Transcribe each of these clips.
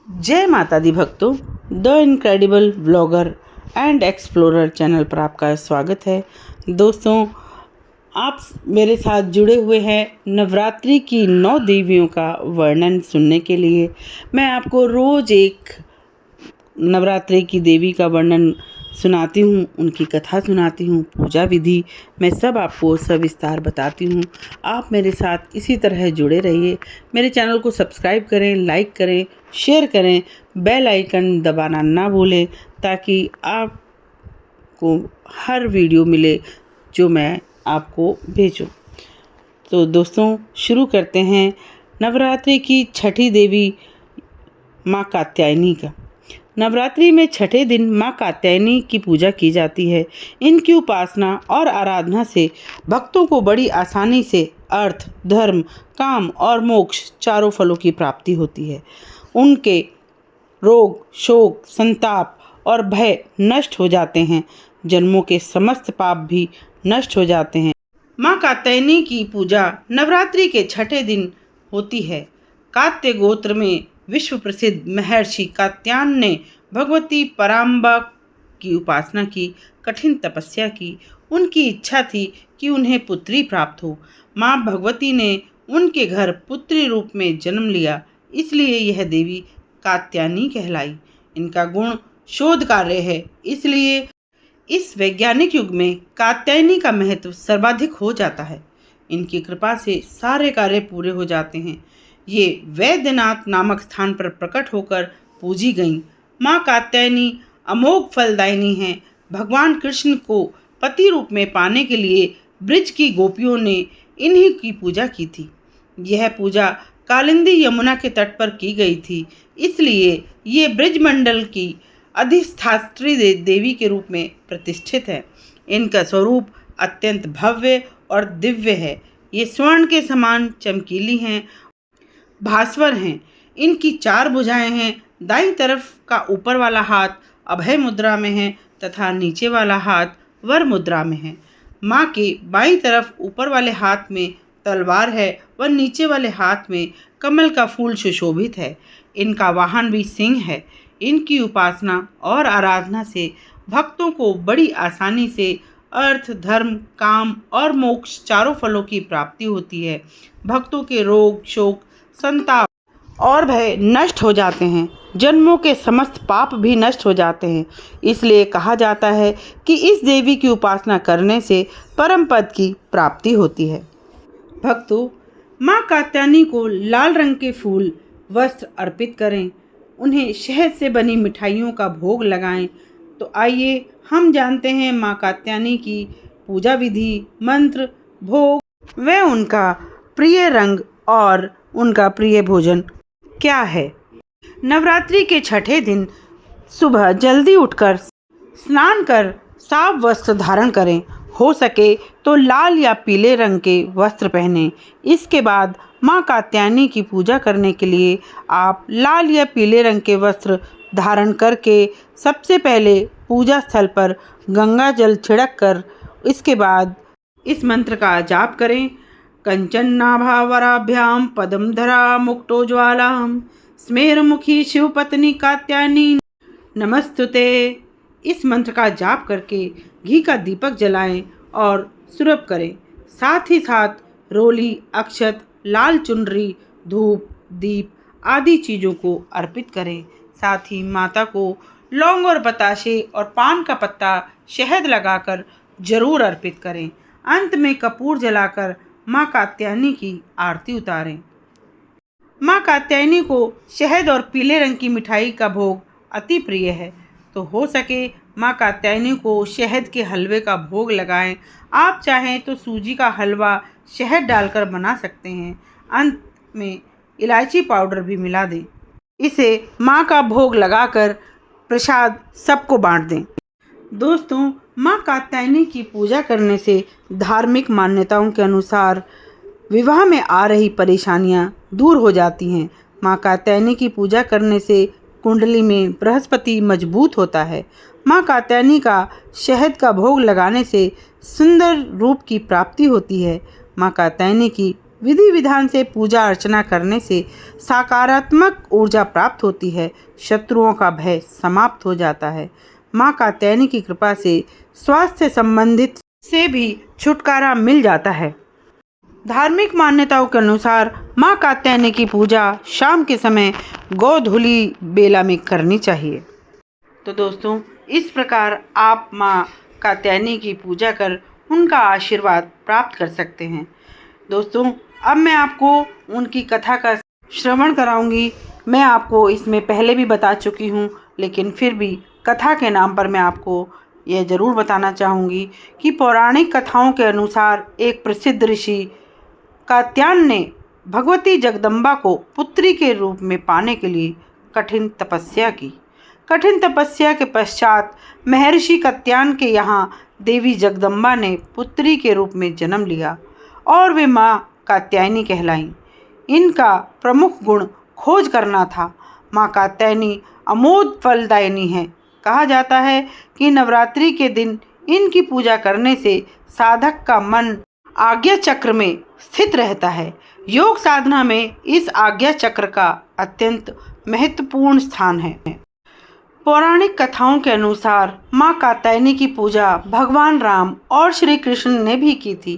जय माता दी भक्तों, the incredible vlogger and explorer channel पर आपका स्वागत है। दोस्तों, आप मेरे साथ जुड़े हुए हैं नवरात्रि की 9 देवियों का वर्णन सुनने के लिए। मैं आपको रोज़ एक नवरात्रि की देवी का वर्णन सुनाती हूँ, उनकी कथा सुनाती हूँ, पूजा विधि मैं सब आपको सविस्तार बताती हूँ। आप मेरे साथ इसी तरह जुड़े रहिए। मेरे चैनल को सब्सक्राइब करें, लाइक करें, शेयर करें, बेल आइकन दबाना ना भूलें ताकि आपको हर वीडियो मिले जो मैं आपको भेजूँ। तो दोस्तों, शुरू करते हैं नवरात्रि की छठी देवी माँ कात्यायनी का। नवरात्रि में छठे दिन माँ कात्यायनी की पूजा की जाती है। इनकी उपासना और आराधना से भक्तों को बड़ी आसानी से अर्थ, धर्म, काम और मोक्ष चारों फलों की प्राप्ति होती है। उनके रोग, शोक, संताप और भय नष्ट हो जाते हैं। जन्मों के समस्त पाप भी नष्ट हो जाते हैं। माँ कात्यायनी की पूजा नवरात्रि के छठे दिन होती है। कात्य गोत्र में विश्व प्रसिद्ध महर्षि कात्यायन ने भगवती पराम्बा की उपासना की, कठिन तपस्या की। उनकी इच्छा थी कि उन्हें पुत्री प्राप्त हो। माँ भगवती ने उनके घर पुत्री रूप में जन्म लिया, इसलिए यह देवी कात्यायनी कहलाई। इनका गुण शोध कार्य है, इसलिए इस वैज्ञानिक युग में कात्यायनी का महत्व सर्वाधिक हो जाता है। इनकी कृपा से सारे कार्य पूरे हो जाते हैं। ये वैद्यनाथ नामक स्थान पर प्रकट होकर पूजी गईं। माँ कात्यायनी अमोघ फलदायिनी हैं। भगवान कृष्ण को पति रूप में पाने के लिए ब्रज की गोपियों ने इन्हीं की पूजा की थी। यह पूजा कालिंदी यमुना के तट पर की गई थी, इसलिए ये ब्रजमंडल की अधिष्ठात्री देवी के रूप में प्रतिष्ठित है। इनका स्वरूप अत्यंत भव्य और दिव्य है। ये स्वर्ण के समान चमकीली हैं, भास्वर हैं। इनकी 4 भुजाएं हैं। दाईं तरफ का ऊपर वाला हाथ अभय मुद्रा में है तथा नीचे वाला हाथ वर मुद्रा में है। माँ के बाईं तरफ ऊपर वाले हाथ में तलवार है व नीचे वाले हाथ में कमल का फूल सुशोभित है। इनका वाहन भी सिंह है। इनकी उपासना और आराधना से भक्तों को बड़ी आसानी से अर्थ, धर्म, काम और मोक्ष चारों फलों की प्राप्ति होती है। भक्तों के रोग, शोक, संताप और भय नष्ट हो जाते हैं। जन्मों के समस्त पाप भी नष्ट हो जाते हैं। इसलिए कहा जाता है कि इस देवी की उपासना करने से परम पद की प्राप्ति होती है। भक्तों, माँ कात्यायनी को लाल रंग के फूल, वस्त्र अर्पित करें। उन्हें शहद से बनी मिठाइयों का भोग लगाएं। तो आइए हम जानते हैं माँ कात्यायनी की पूजा विधि, मंत्र, भोग व उनका प्रिय रंग और उनका प्रिय भोजन क्या है। नवरात्रि के छठे दिन सुबह जल्दी उठकर स्नान कर साफ वस्त्र धारण करें। हो सके तो लाल या पीले रंग के वस्त्र पहनें। इसके बाद माँ कात्यायनी की पूजा करने के लिए आप लाल या पीले रंग के वस्त्र धारण करके सबसे पहले पूजा स्थल पर गंगा जल छिड़क कर इसके बाद इस मंत्र का जाप करें। कंचनाभावराभ्याम पदम धरा मुक्तोज्वालाम स्मेरमुखी शिवपत्नी कात्यायनी नमस्तुते। इस मंत्र का जाप करके घी का दीपक जलाएं और सुरभ करें। साथ ही साथ रोली, अक्षत, लाल चुनरी, धूप, दीप आदि चीज़ों को अर्पित करें। साथ ही माता को लौंग और बताशे और पान का पत्ता, शहद लगाकर जरूर अर्पित करें। अंत में कपूर जलाकर माँ कात्यायनी की आरती उतारें। माँ कात्यायनी को शहद और पीले रंग की मिठाई का भोग अति प्रिय है, तो हो सके माँ कात्यायनी को शहद के हलवे का भोग लगाएं। आप चाहें तो सूजी का हलवा शहद डालकर बना सकते हैं। अंत में इलायची पाउडर भी मिला दें। इसे माँ का भोग लगाकर प्रसाद सबको बांट दें। दोस्तों, माँ कात्यायनी की पूजा करने से धार्मिक मान्यताओं के अनुसार विवाह में आ रही परेशानियां दूर हो जाती हैं। माँ कात्यायनी की पूजा करने से कुंडली में बृहस्पति मजबूत होता है। माँ कात्यायनी का शहद का भोग लगाने से सुंदर रूप की प्राप्ति होती है। माँ कात्यायनी की विधि विधान से पूजा अर्चना करने से सकारात्मक ऊर्जा प्राप्त होती है, शत्रुओं का भय समाप्त हो जाता है। माँ कात्यायनी की कृपा से स्वास्थ्य संबंधित से भी छुटकारा मिल जाता है। धार्मिक मान्यताओं के अनुसार माँ कात्यायनी की पूजा शाम के समय गोधूली बेला में करनी चाहिए। तो दोस्तों, इस प्रकार आप माँ कात्यायनी की पूजा कर उनका आशीर्वाद प्राप्त कर सकते हैं। दोस्तों, अब मैं आपको उनकी कथा का श्रवण कराऊंगी। मैं आपको इसमें पहले भी बता चुकी हूँ, लेकिन फिर भी कथा के नाम पर मैं आपको यह ज़रूर बताना चाहूँगी कि पौराणिक कथाओं के अनुसार एक प्रसिद्ध ऋषि कात्यायन ने भगवती जगदम्बा को पुत्री के रूप में पाने के लिए कठिन तपस्या की। कठिन तपस्या के पश्चात महर्षि कात्यायन के यहाँ देवी जगदम्बा ने पुत्री के रूप में जन्म लिया और वे माँ कात्यायनी कहलाईं। इनका प्रमुख गुण खोज करना था। माँ कात्यायनी अमोघ फलदायिनी है। कहा जाता है कि नवरात्रि के दिन इनकी पूजा करने से साधक का मन आज्ञा चक्र में स्थित रहता है। योग साधना में इस आज्ञा चक्र का अत्यंत महत्वपूर्ण स्थान है। पौराणिक कथाओं के अनुसार माँ कात्यायनी की पूजा भगवान राम और श्री कृष्ण ने भी की थी।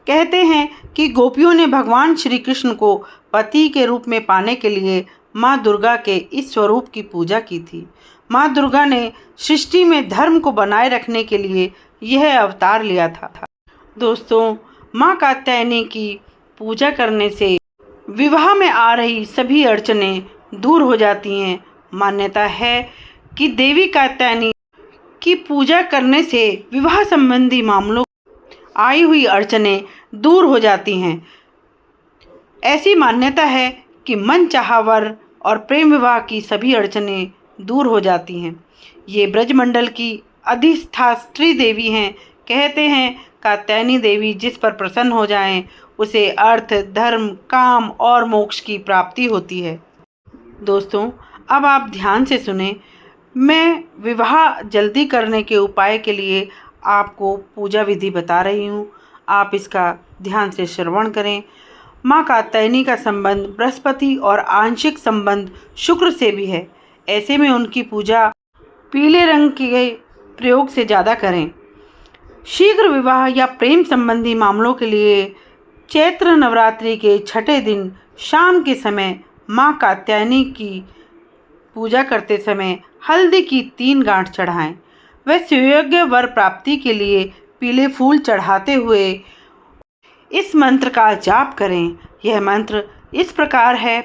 कहते हैं कि गोपियों ने भगवान श्री कृष्ण को पति के रूप में पाने के लिए माँ दुर्गा के इस स्वरूप की पूजा की थी। माँ दुर्गा ने सृष्टि में धर्म को बनाए रखने के लिए यह अवतार लिया था। दोस्तों, माँ कात्यायनी की पूजा करने से विवाह में आ रही सभी अड़चनें दूर हो जाती हैं। मान्यता है कि देवी कात्यायनी की पूजा करने से विवाह संबंधी मामलों आई हुई अड़चनें दूर हो जाती हैं। ऐसी मान्यता है कि मनचाहा वर और प्रेम विवाह की सभी अड़चनें दूर हो जाती हैं। ये ब्रजमंडल की अधिष्ठात्री देवी हैं। कहते हैं कात्यायनी देवी जिस पर प्रसन्न हो जाएं, उसे अर्थ, धर्म, काम और मोक्ष की प्राप्ति होती है। दोस्तों, अब आप ध्यान से सुने। मैं विवाह जल्दी करने के उपाय के लिए आपको पूजा विधि बता रही हूँ। आप इसका ध्यान से श्रवण करें। माँ कात्यायनी का संबंध बृहस्पति और आंशिक संबंध शुक्र से भी है। ऐसे में उनकी पूजा पीले रंग के प्रयोग से ज़्यादा करें। शीघ्र विवाह या प्रेम संबंधी मामलों के लिए चैत्र नवरात्रि के छठे दिन शाम के समय माँ कात्यायनी की पूजा करते समय हल्दी की 3 गांठ चढ़ाएं। वह सुयोग्य वर प्राप्ति के लिए पीले फूल चढ़ाते हुए इस मंत्र का जाप करें। यह मंत्र इस प्रकार है: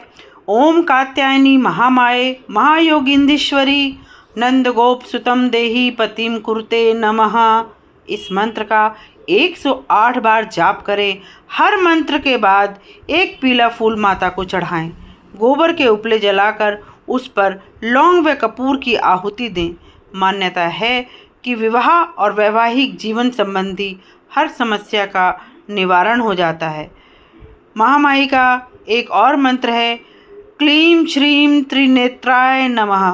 ओम कात्यायनी महामाये महायोगिंदीश्वरी नंदगोप सुतम देही पतिम कुरुते नमः। इस मंत्र का 108 बार जाप करें। हर मंत्र के बाद एक पीला फूल माता को चढ़ाएं। गोबर के उपले जलाकर उस पर लौंग व कपूर की आहुति दें। मान्यता है कि विवाह और वैवाहिक जीवन संबंधी हर समस्या का निवारण हो जाता है। महामाई का एक और मंत्र है: क्लीं श्रीं त्रिनेत्राय नमः।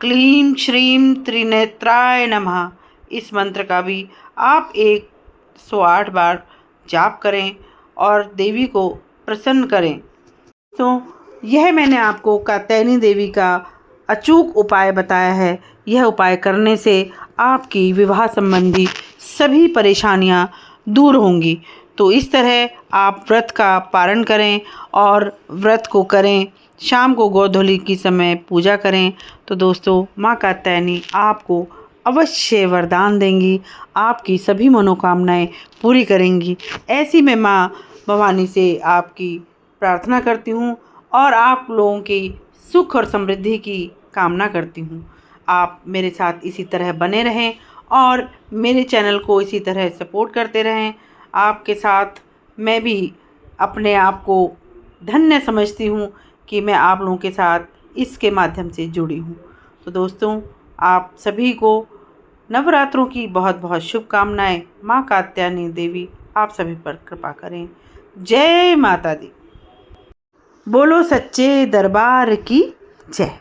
क्लीं श्रीं त्रिनेत्राय नमः। इस मंत्र का भी आप 108 बार जाप करें और देवी को प्रसन्न करें। तो यह मैंने आपको कात्यायनी देवी का अचूक उपाय बताया है। यह उपाय करने से आपकी विवाह संबंधी सभी परेशानियां दूर होंगी। तो इस तरह आप व्रत का पारण करें और व्रत को करें। शाम को गोधूली की समय पूजा करें। तो दोस्तों, माँ कात्यायनी आपको अवश्य वरदान देंगी, आपकी सभी मनोकामनाएं पूरी करेंगी। ऐसी मैं माँ भवानी से आपकी प्रार्थना करती हूँ और आप लोगों की सुख और समृद्धि की कामना करती हूँ। आप मेरे साथ इसी तरह बने रहें और मेरे चैनल को इसी तरह सपोर्ट करते रहें। आपके साथ मैं भी अपने आप को धन्य समझती हूँ कि मैं आप लोगों के साथ इसके माध्यम से जुड़ी हूँ। तो दोस्तों, आप सभी को नवरात्रों की बहुत बहुत शुभकामनाएं। माँ कात्यायनी देवी आप सभी पर कृपा करें। जय माता दी। बोलो सच्चे दरबार की जय।